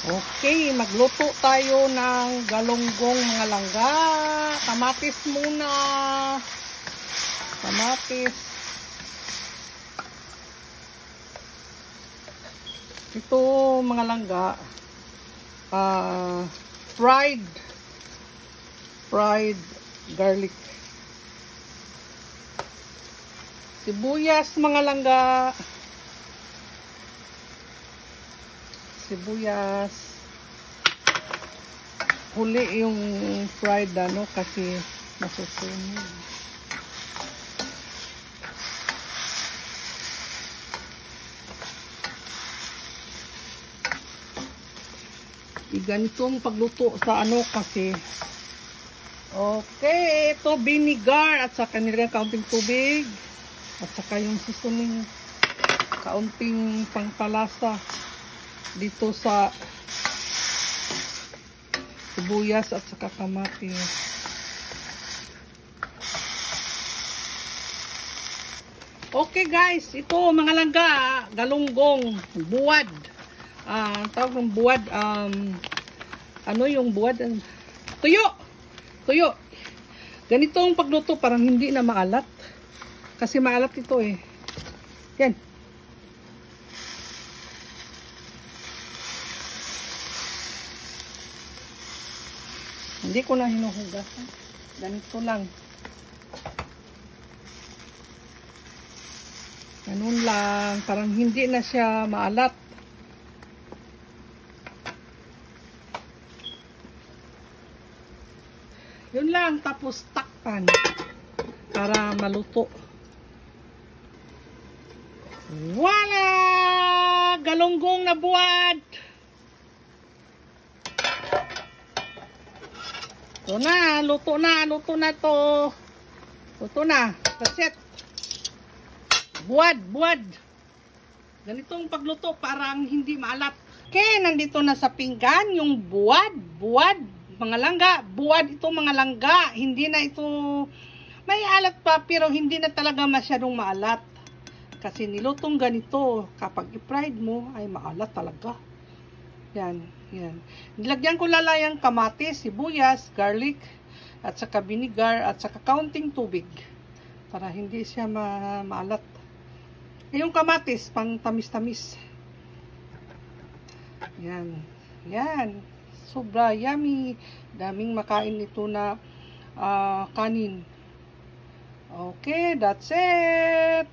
Okay, magluto tayo ng galunggong mga langga. Kamatis muna. Kamatis. Ito mga langga. Fried garlic. Sibuyas mga langga. Sibuyas. Huli yung fried kasi masusunog. Ganitong pagluto sa kasi. Okay, ito vinegar at saka nilagyan kaunting tubig at saka yung seasoning kaunting pangpalasa dito sa sibuyas at saka kamatis. Okay guys, ito mga langga, galunggong, buwad. Tawag ng buwad, ano yung buwad? Tuyo. Ganitong pagluto parang hindi na maalat. Kasi maalat ito eh. Yan. Hindi ko na hinuhugasan. Ganito lang. Ganun lang. Parang hindi na siya maalat. Yun lang. Tapos takpan. Para maluto. Wala! Galunggong na buwad! Ito na, luto na to. Luto na, that's it. Buwad. Ganitong pagluto, parang hindi maalat. Okay, nandito na sa pinggan yung buwad. Mga langga, buwad ito mga langga. Hindi na ito, may alat pa, pero hindi na talaga masyadong maalat. Kasi nilutong ganito, kapag i-fried mo, ay maalat talaga. Yan. Nilagyan ko lalayang kamatis, sibuyas, garlic, at saka vinegar, at saka kaunting tubig. Para hindi siya maalat. Yung kamatis, pang tamis-tamis. Yan. Sobra yummy. Daming makain ito na kanin. Okay, that's it.